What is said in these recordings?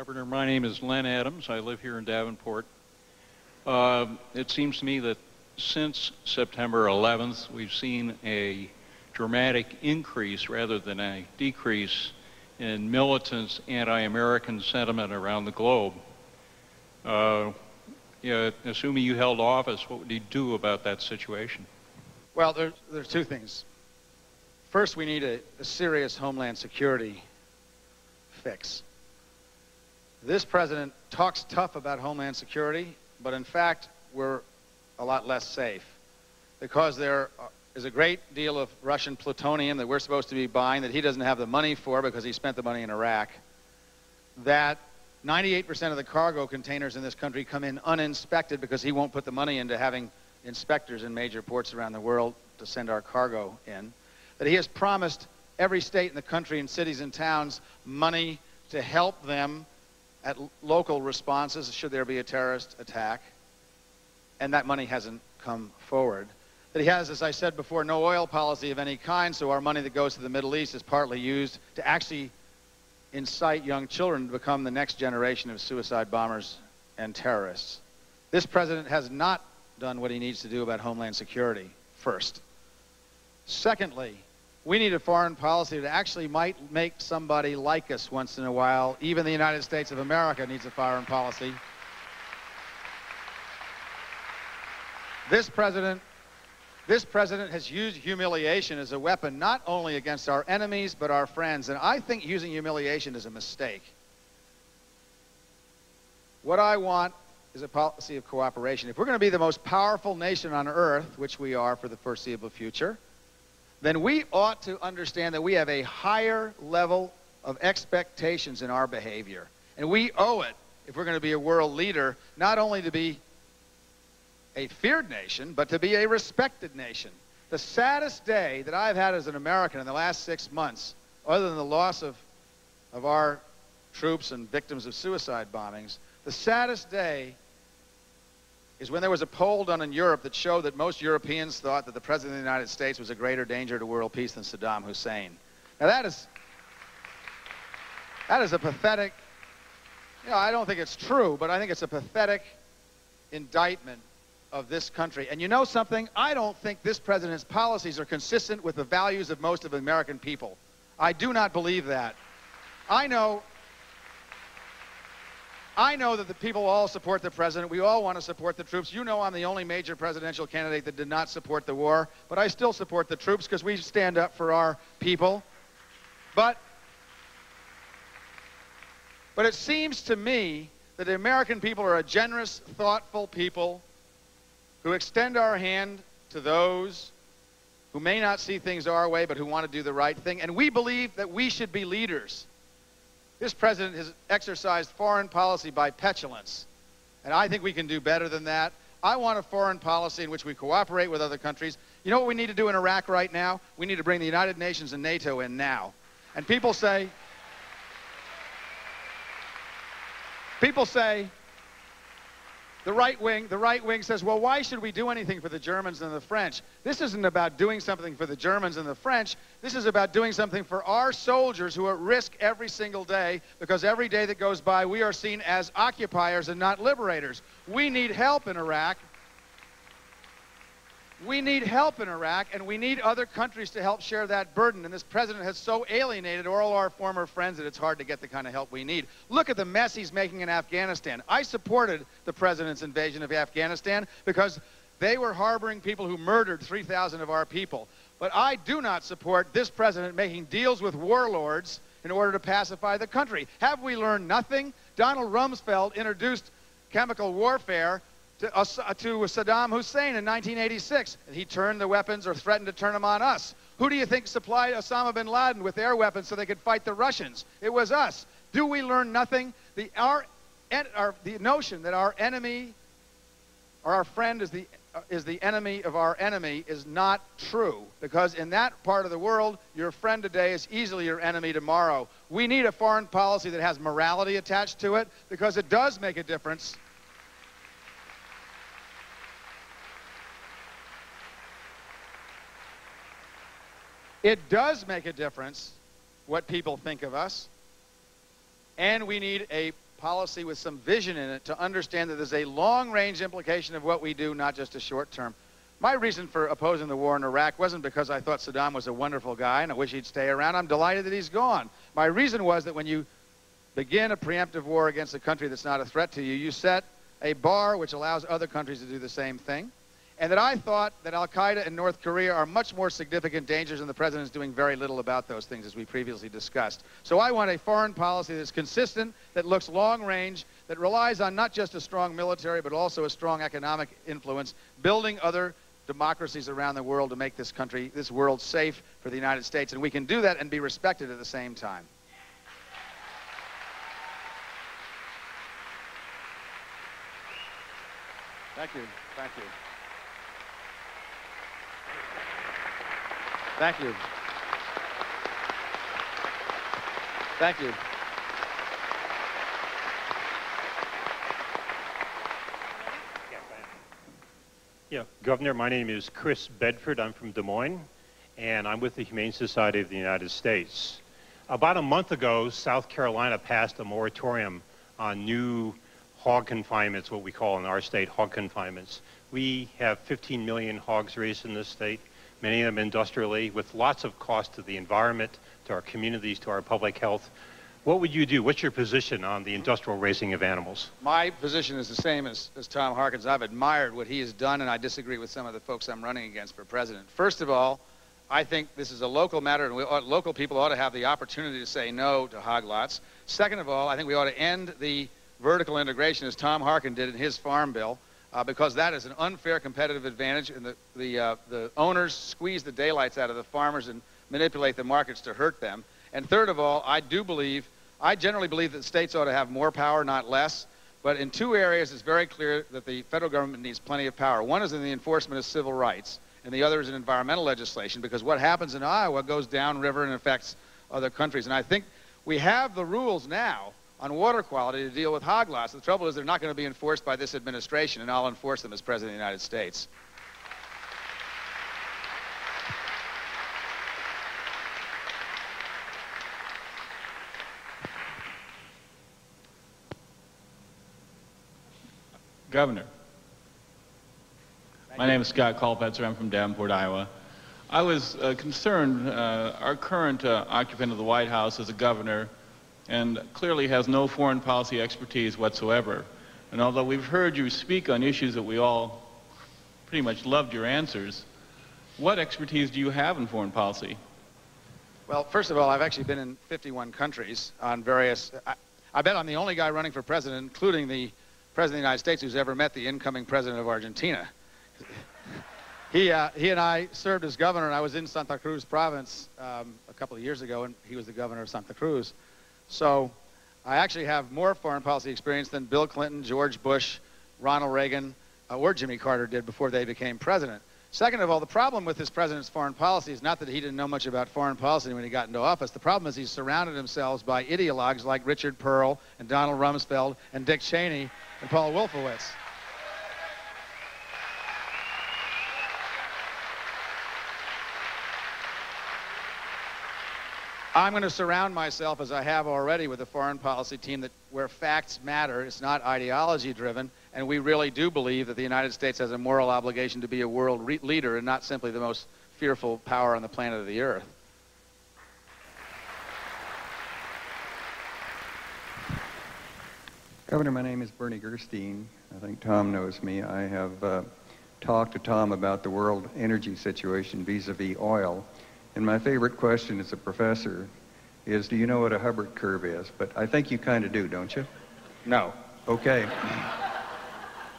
Governor, my name is Len Adams. I live here in Davenport. It seems to me that since September 11th, we've seen a dramatic increase rather than a decrease in militant anti-American sentiment around the globe. Assuming you held office, what would you do about that situation? Well, there's two things. First, we need a serious homeland security fix. This president talks tough about homeland security, but in fact, we're a lot less safe because there is a great deal of Russian plutonium that we're supposed to be buying that he doesn't have the money for because he spent the money in Iraq. That 98% of the cargo containers in this country come in uninspected because he won't put the money into having inspectors in major ports around the world to send our cargo in. That he has promised every state in the country and cities and towns money to help them at local responses should there be a terrorist attack, and that money hasn't come forward. That he has, as I said before, no oil policy of any kind, so our money that goes to the Middle East is partly used to actually incite young children to become the next generation of suicide bombers and terrorists. This president has not done what he needs to do about homeland security, first. Secondly, we need a foreign policy that actually might make somebody like us once in a while. Even the United States of America needs a foreign policy. This president has used humiliation as a weapon not only against our enemies but our friends, and I think using humiliation is a mistake. What I want is a policy of cooperation. If we're going to be the most powerful nation on earth, which we are for the foreseeable future, then we ought to understand that we have a higher level of expectations in our behavior. And we owe it, if we're going to be a world leader, not only to be a feared nation, but to be a respected nation. The saddest day that I've had as an American in the last 6 months, other than the loss of our troops and victims of suicide bombings, the saddest day is when there was a poll done in Europe that showed that most Europeans thought that the President of the United States was a greater danger to world peace than Saddam Hussein. Now that is a pathetic, I don't think it's true, but I think it's a pathetic indictment of this country. And you know something? I don't think this president's policies are consistent with the values of most of the American people. I do not believe that. I know that the people all support the president. We all want to support the troops. You know I'm the only major presidential candidate that did not support the war, but I still support the troops because we stand up for our people. But it seems to me that the American people are a generous, thoughtful people who extend our hand to those who may not see things our way but who want to do the right thing. And we believe that we should be leaders. This president has exercised foreign policy by petulance, and I think we can do better than that. I want a foreign policy in which we cooperate with other countries. You know what we need to do in Iraq right now? We need to bring the United Nations and NATO in now. And people say, the right wing says, well, why should we do anything for the Germans and the French? This isn't about doing something for the Germans and the French. This is about doing something for our soldiers who are at risk every single day, because every day that goes by, we are seen as occupiers and not liberators. We need help in Iraq. We need help in Iraq, and we need other countries to help share that burden. And this president has so alienated all our former friends that it's hard to get the kind of help we need. Look at the mess he's making in Afghanistan. I supported the president's invasion of Afghanistan because they were harboring people who murdered 3,000 of our people. But I do not support this president making deals with warlords in order to pacify the country. Have we learned nothing? Donald Rumsfeld introduced chemical warfare to Saddam Hussein in 1986. And he turned the weapons or threatened to turn them on us. Who do you think supplied Osama bin Laden with air weapons so they could fight the Russians? It was us. Do we learn nothing? The notion that our enemy or our friend is the enemy of our enemy is not true, because in that part of the world, your friend today is easily your enemy tomorrow. We need a foreign policy that has morality attached to it, because it does make a difference. It does make a difference what people think of us, and we need a policy with some vision in it to understand that there's a long-range implication of what we do, not just a short-term. My reason for opposing the war in Iraq wasn't because I thought Saddam was a wonderful guy and I wish he'd stay around. I'm delighted that he's gone. My reason was that when you begin a preemptive war against a country that's not a threat to you, you set a bar which allows other countries to do the same thing. And that I thought that Al-Qaeda and North Korea are much more significant dangers, and the president is doing very little about those things, as we previously discussed. So I want a foreign policy that's consistent, that looks long range, that relies on not just a strong military, but also a strong economic influence, building other democracies around the world to make this country, this world safe for the United States. And we can do that and be respected at the same time. Thank you. Thank you. Thank you. Thank you. Yeah, Governor, my name is Chris Bedford. I'm from Des Moines, and I'm with the Humane Society of the United States. About a month ago, South Carolina passed a moratorium on new hog confinements, what we call in our state hog confinements. We have 15 million hogs raised in this state, many of them industrially, with lots of cost to the environment, to our communities, to our public health. What would you do? What's your position on the industrial raising of animals? My position is the same as Tom Harkin's. I've admired what he has done, and I disagree with some of the folks I'm running against for president. First of all, I think this is a local matter, and local people ought to have the opportunity to say no to hog lots. Second of all, I think we ought to end the vertical integration, as Tom Harkin did in his farm bill, because that is an unfair competitive advantage, and the owners squeeze the daylights out of the farmers and manipulate the markets to hurt them. And third of all, I generally believe that states ought to have more power, not less. But in two areas, it's very clear that the federal government needs plenty of power. One is in the enforcement of civil rights, and the other is in environmental legislation, because what happens in Iowa goes downriver and affects other countries. And I think we have the rules now on water quality to deal with hog lots. The trouble is they're not going to be enforced by this administration, and I'll enforce them as President of the United States. Governor, my name is Scott Colpetzer. I'm from Davenport, Iowa. I was concerned, our current occupant of the White House is a governor and clearly has no foreign policy expertise whatsoever. And although we've heard you speak on issues that we all pretty much loved your answers, what expertise do you have in foreign policy? Well, first of all, I've actually been in 51 countries on various... I bet I'm the only guy running for president, including the President of the United States, who's ever met the incoming president of Argentina. He and I served as governor, and I was in Santa Cruz province a couple of years ago, and he was the governor of Santa Cruz. So I actually have more foreign policy experience than Bill Clinton, George Bush, Ronald Reagan, or Jimmy Carter did before they became president. Second of all, the problem with this president's foreign policy is not that he didn't know much about foreign policy when he got into office. The problem is he's surrounded himself by ideologues like Richard Pearl and Donald Rumsfeld and Dick Cheney and Paul Wolfowitz. I'm going to surround myself, as I have already, with a foreign policy team where facts matter. It's not ideology driven, and we really do believe that the United States has a moral obligation to be a world leader and not simply the most fearful power on the planet of the earth. Governor, my name is Bernie Gerstein. I think Tom knows me. I have talked to Tom about the world energy situation vis-a-vis oil. And my favorite question as a professor is, do you know what a Hubbard curve is? But I think you kind of do, don't you? No. Okay.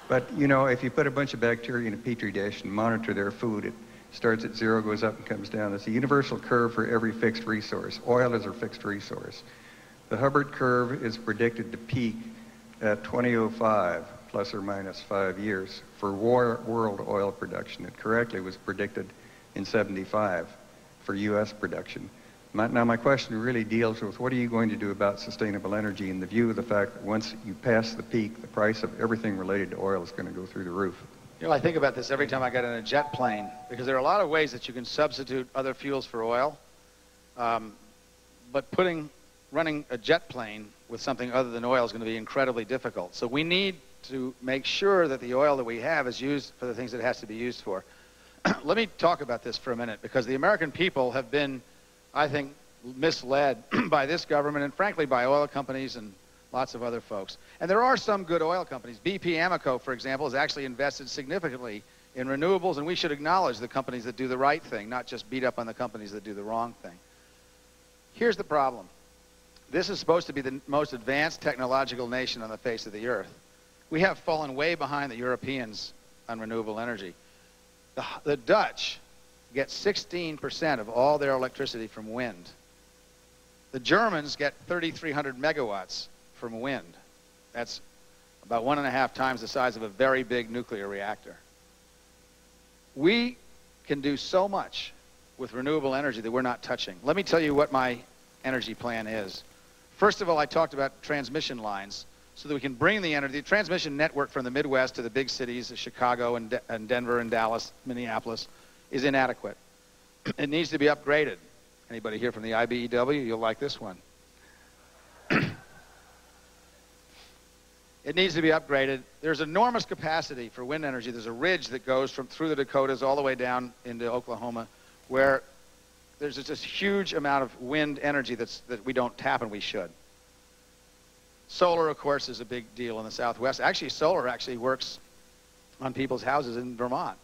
But, you know, if you put a bunch of bacteria in a petri dish and monitor their food, it starts at zero, goes up, and comes down. It's a universal curve for every fixed resource. Oil is a fixed resource. The Hubbard curve is predicted to peak at 2005, plus or minus 5 years, for world oil production. It correctly was predicted in 75 for U.S. production. Now my question really deals with what are you going to do about sustainable energy in the view of the fact that once you pass the peak, the price of everything related to oil is going to go through the roof. You know, I think about this every time I get in a jet plane, because there are a lot of ways that you can substitute other fuels for oil. But running a jet plane with something other than oil is going to be incredibly difficult. So we need to make sure that the oil that we have is used for the things that it has to be used for. Let me talk about this for a minute, because the American people have been, I think, misled by this government and frankly by oil companies and lots of other folks. And there are some good oil companies. BP Amoco, for example, has actually invested significantly in renewables, and we should acknowledge the companies that do the right thing, not just beat up on the companies that do the wrong thing. Here's the problem. This is supposed to be the most advanced technological nation on the face of the earth. We have fallen way behind the Europeans on renewable energy. The Dutch get 16% of all their electricity from wind. The Germans get 3,300 megawatts from wind. That's about 1.5 times the size of a very big nuclear reactor. We can do so much with renewable energy that we're not touching. Let me tell you what my energy plan is. First of all, I talked about transmission lines so that we can bring the energy. The transmission network from the Midwest to the big cities, Chicago and Denver and Dallas, Minneapolis, is inadequate. It needs to be upgraded. Anybody here from the IBEW? You'll like this one. It needs to be upgraded. There's enormous capacity for wind energy. There's a ridge that goes through the Dakotas all the way down into Oklahoma, where there's just this huge amount of wind energy that we don't tap, and we should. Solar, of course, is a big deal in the Southwest. Actually, solar actually works on people's houses in Vermont.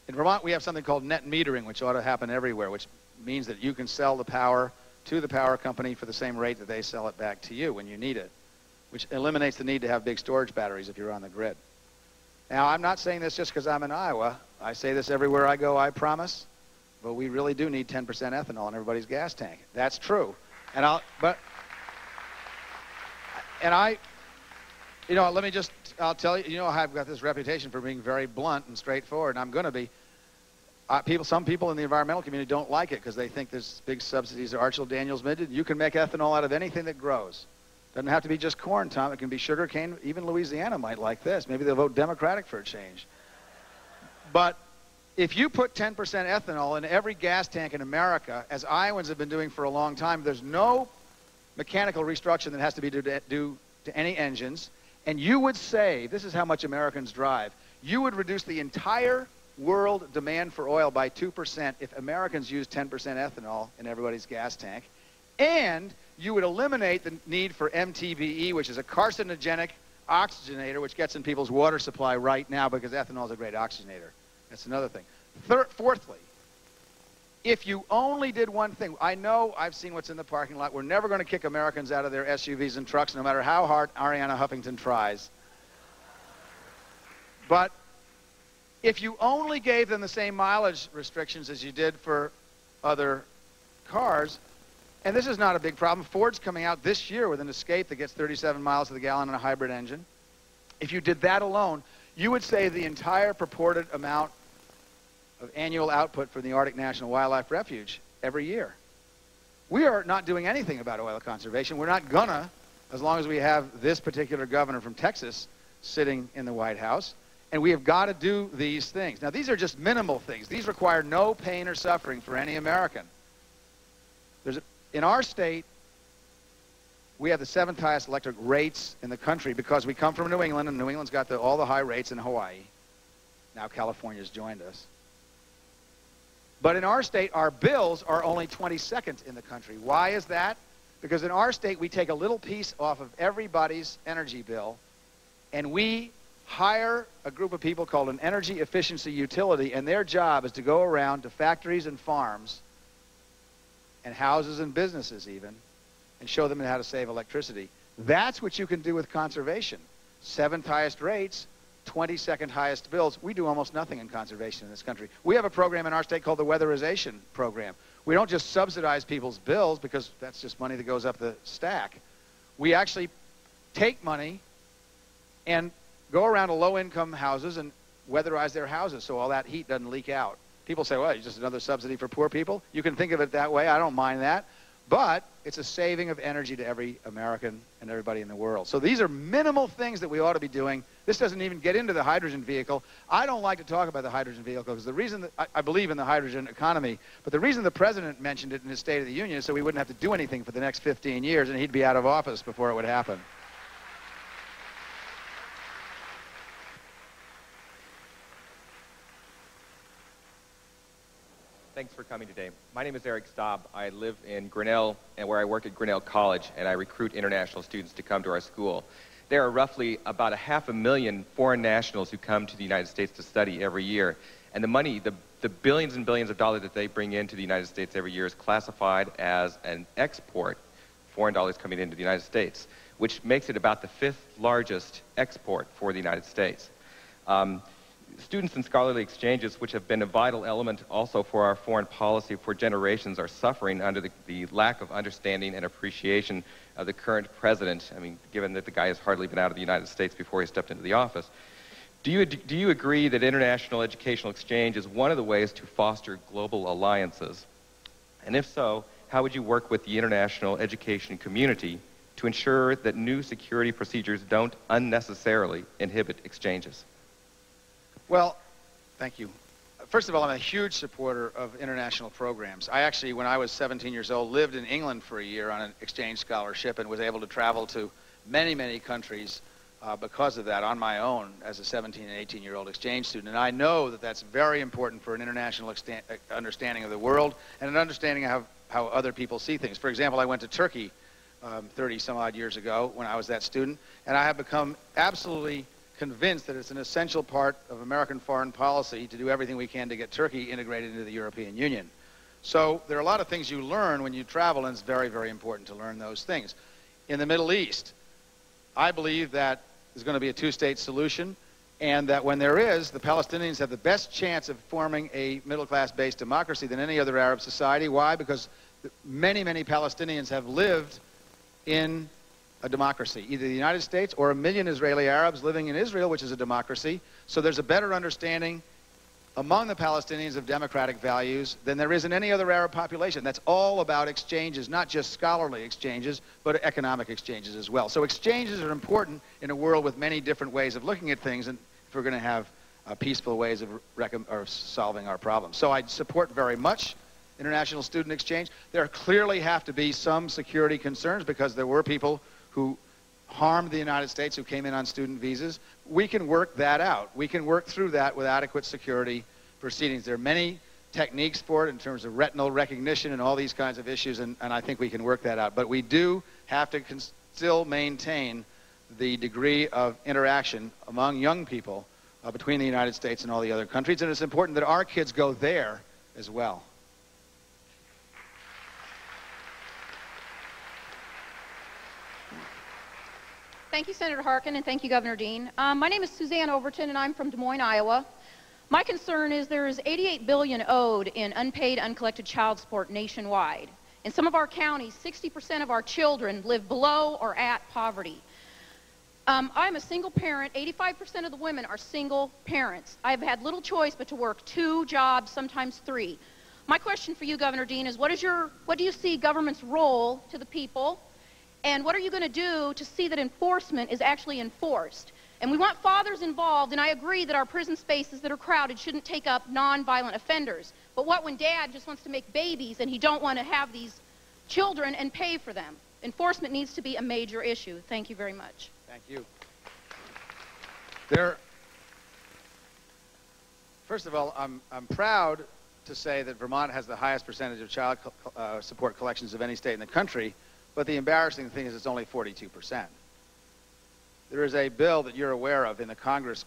In Vermont, we have something called net metering, which ought to happen everywhere, which means that you can sell the power to the power company for the same rate that they sell it back to you when you need it, which eliminates the need to have big storage batteries if you're on the grid. Now, I'm not saying this just because I'm in Iowa. I say this everywhere I go, I promise. But we really do need 10% ethanol in everybody's gas tank. That's true. And I'll tell you, I've got this reputation for being very blunt and straightforward, and I'm going to be. Some people in the environmental community don't like it because they think there's big subsidies. Archel Daniels admitted you can make ethanol out of anything that grows. Doesn't have to be just corn, Tom. It can be sugar cane. Even Louisiana might like this. Maybe they'll vote Democratic for a change. But if you put 10% ethanol in every gas tank in America, as Iowans have been doing for a long time, there's no mechanical restructuring that has to be due to any engines. And you would save, this is how much Americans drive, you would reduce the entire world demand for oil by 2% if Americans used 10% ethanol in everybody's gas tank. And you would eliminate the need for MTBE, which is a carcinogenic oxygenator, which gets in people's water supply right now because ethanol is a great oxygenator. That's another thing. Fourthly, if you only did one thing, I know I've seen what's in the parking lot. We're never going to kick Americans out of their SUVs and trucks, no matter how hard Arianna Huffington tries. But if you only gave them the same mileage restrictions as you did for other cars, and this is not a big problem. Ford's coming out this year with an Escape that gets 37 miles to the gallon on a hybrid engine. If you did that alone, you would save the entire purported amount of annual output for the Arctic National Wildlife Refuge every year. We are not doing anything about oil conservation. We're not gonna, as long as we have this particular governor from Texas sitting in the White House. And we have got to do these things. Now, these are just minimal things. These require no pain or suffering for any American. In our state, we have the 7th highest electric rates in the country because we come from New England, and New England's got all the high rates in Hawaii. Now California's joined us. But in our state, our bills are only 22nd in the country. Why is that? Because in our state, we take a little piece off of everybody's energy bill, and we hire a group of people called an energy efficiency utility, and their job is to go around to factories and farms and houses and businesses even, and show them how to save electricity. That's what you can do with conservation. 7th highest rates, 22nd highest bills. We do almost nothing in conservation in this country. We have a program in our state called the Weatherization Program. We don't just subsidize people's bills because that's just money that goes up the stack. We actually take money and go around to low-income houses and weatherize their houses so all that heat doesn't leak out. People say, well, it's just another subsidy for poor people. You can think of it that way. I don't mind that. But it's a saving of energy to every American and everybody in the world. So these are minimal things that we ought to be doing. This doesn't even get into the hydrogen vehicle. I don't like to talk about the hydrogen vehicle because the reason that I believe in the hydrogen economy, but the reason the president mentioned it in his State of the Union is so we wouldn't have to do anything for the next 15 years and he'd be out of office before it would happen. Thanks for coming today. My name is Eric Staub. I live in Grinnell, and where I work at Grinnell College, and I recruit international students to come to our school. There are roughly about 500,000 foreign nationals who come to the United States to study every year. And the money, the billions and billions of dollars that they bring into the United States every year is classified as an export, foreign dollars coming into the United States, which makes it about the 5th largest export for the United States. Students and scholarly exchanges, which have been a vital element also for our foreign policy for generations, are suffering under the lack of understanding and appreciation of the current president. I mean, given that the guy has hardly been out of the United States before he stepped into the office. Do you agree that international educational exchange is one of the ways to foster global alliances? And if so, how would you work with the international education community to ensure that new security procedures don't unnecessarily inhibit exchanges? Well, thank you. First of all, I'm a huge supporter of international programs. I actually, when I was 17 years old, lived in England for a year on an exchange scholarship and was able to travel to many, many countries because of that on my own as a 17 and 18-year-old exchange student. And I know that that's very important for an international understanding of the world and an understanding of how other people see things. For example, I went to Turkey 30 some odd years ago when I was that student, and I have become absolutely convinced that it's an essential part of American foreign policy to do everything we can to get Turkey integrated into the European Union. So there are a lot of things you learn when you travel, and it's very, very important to learn those things. In the Middle East, I believe that there's going to be a two-state solution, and that when there is, the Palestinians have the best chance of forming a middle-class-based democracy than any other Arab society. Why? Because many, many Palestinians have lived in a democracy, either the United States or 1 million Israeli Arabs living in Israel, which is a democracy. So there's a better understanding among the Palestinians of democratic values than there is in any other Arab population. That's all about exchanges, not just scholarly exchanges, but economic exchanges as well. So exchanges are important in a world with many different ways of looking at things, and if we're going to have peaceful ways of solving our problems. So I support very much international student exchange. There clearly have to be some security concerns because there were people who harmed the United States who came in on student visas. We can work that out. We can work through that with adequate security proceedings. There are many techniques for it in terms of retinal recognition and all these kinds of issues, and I think we can work that out. But we do have to still maintain the degree of interaction among young people between the United States and all the other countries, and it's important that our kids go there as well. Thank you, Senator Harkin, and thank you, Governor Dean. My name is Suzanne Overton, and I'm from Des Moines, Iowa. My concern is there is $88 billion owed in unpaid, uncollected child support nationwide. In some of our counties, 60% of our children live below or at poverty. I'm a single parent. 85% of the women are single parents. I've had little choice but to work 2 jobs, sometimes 3. My question for you, Governor Dean, is what do you see government's role to the people? And what are you going to do to see that enforcement is actually enforced? And we want fathers involved, and I agree that our prison spaces that are crowded shouldn't take up non-violent offenders. But what when dad just wants to make babies and he don't want to have these children and pay for them? Enforcement needs to be a major issue. Thank you very much. Thank you. First of all, I'm proud to say that Vermont has the highest percentage of child support collections of any state in the country. But the embarrassing thing is it's only 42%. There is a bill that you're aware of in the Congress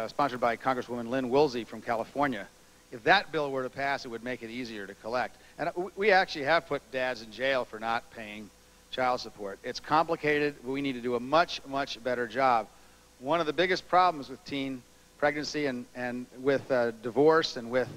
sponsored by Congresswoman Lynn Woolsey from California. If that bill were to pass, it would make it easier to collect. And we actually have put dads in jail for not paying child support. It's complicated. We need to do a much, much better job. One of the biggest problems with teen pregnancy and with divorce and with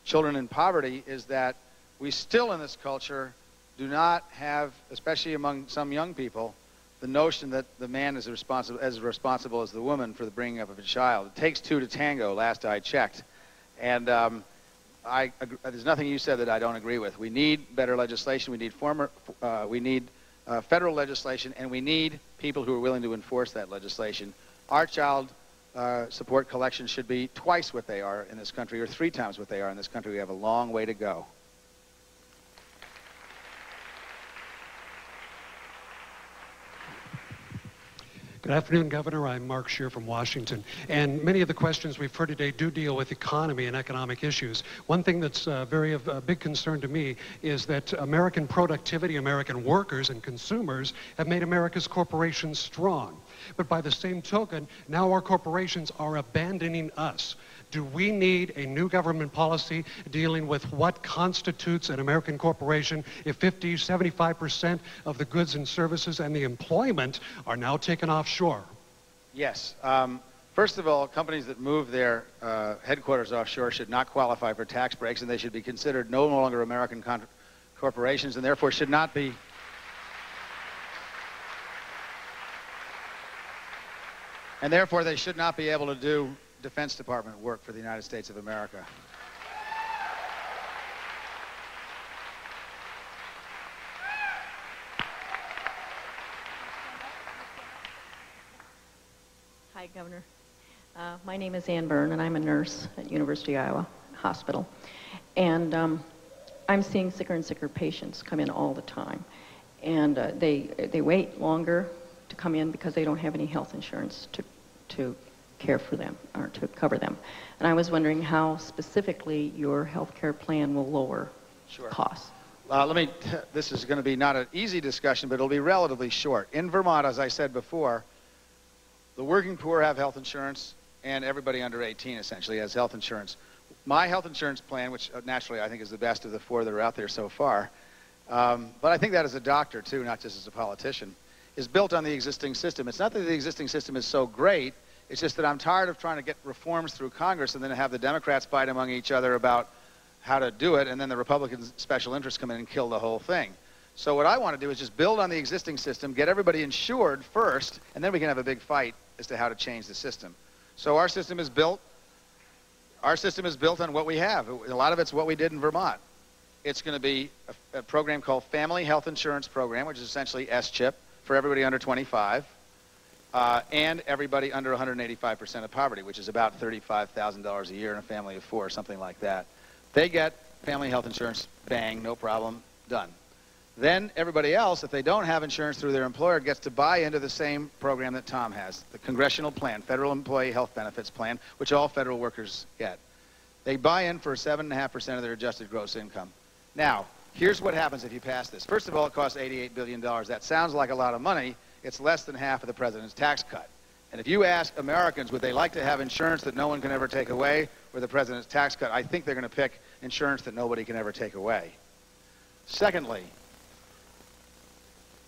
children in poverty is that we still in this culture do not have, especially among some young people, the notion that the man is as responsible as the woman for the bringing up of a child. It takes 2 to tango, last I checked. And there's nothing you said that I don't agree with. We need better legislation. We need federal legislation, and we need people who are willing to enforce that legislation. Our child support collections should be twice what they are in this country, or 3 times what they are in this country. We have a long way to go. Good afternoon, Governor. I'm Mark Scheer from Washington. And many of the questions we've heard today do deal with economy and economic issues. One thing that's of a big concern to me is that American productivity, American workers and consumers have made America's corporations strong. But by the same token, now our corporations are abandoning us. Do we need a new government policy dealing with what constitutes an American corporation if 50, 75% of the goods and services and the employment are now taken offshore? Yes. First of all, companies that move their headquarters offshore should not qualify for tax breaks, and they should be considered no longer American corporations, and therefore should not be they should not be able to do Defense Department work for the United States of America. Hi, Governor. My name is Ann Byrne, and I'm a nurse at University of Iowa Hospital. And I'm seeing sicker and sicker patients come in all the time. And they wait longer to come in because they don't have any health insurance to care for them or to cover them. And I was wondering how specifically your health care plan will lower costs. This is going to be not an easy discussion, but it'll be relatively short. In Vermont, as I said before, the working poor have health insurance, and everybody under 18 essentially has health insurance. My health insurance plan, which naturally I think is the best of the 4 that are out there so far, but I think that as a doctor too, not just as a politician, is built on the existing system. It's not that the existing system is so great, it's just that I'm tired of trying to get reforms through Congress and then have the Democrats fight among each other about how to do it, and then the Republican special interests come in and kill the whole thing. So what I want to do is just build on the existing system, get everybody insured first, and then we can have a big fight as to how to change the system. So our system is built on what we have. A lot of it's what we did in Vermont. It's going to be a program called Family Health Insurance Program, which is essentially SCHIP for everybody under 25. And everybody under 185% of poverty, which is about $35,000 a year in a family of 4, something like that. They get family health insurance, bang, no problem, done. Then everybody else, if they don't have insurance through their employer, gets to buy into the same program that Tom has, the Congressional Plan, Federal Employee Health Benefits Plan, which all federal workers get. They buy in for 7.5% of their adjusted gross income. Now, here's what happens if you pass this. First of all, it costs $88 billion. That sounds like a lot of money. It's less than half of the president's tax cut. And if you ask Americans, would they like to have insurance that no one can ever take away or the president's tax cut, I think they're going to pick insurance that nobody can ever take away. Secondly,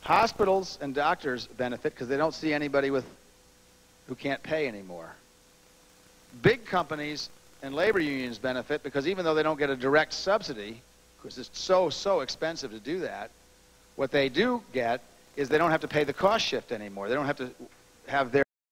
hospitals and doctors benefit because they don't see anybody who can't pay anymore. Big companies and labor unions benefit because even though they don't get a direct subsidy, because it's so expensive to do that, what they do get is they don't have to pay the cost shift anymore. They don't have to have their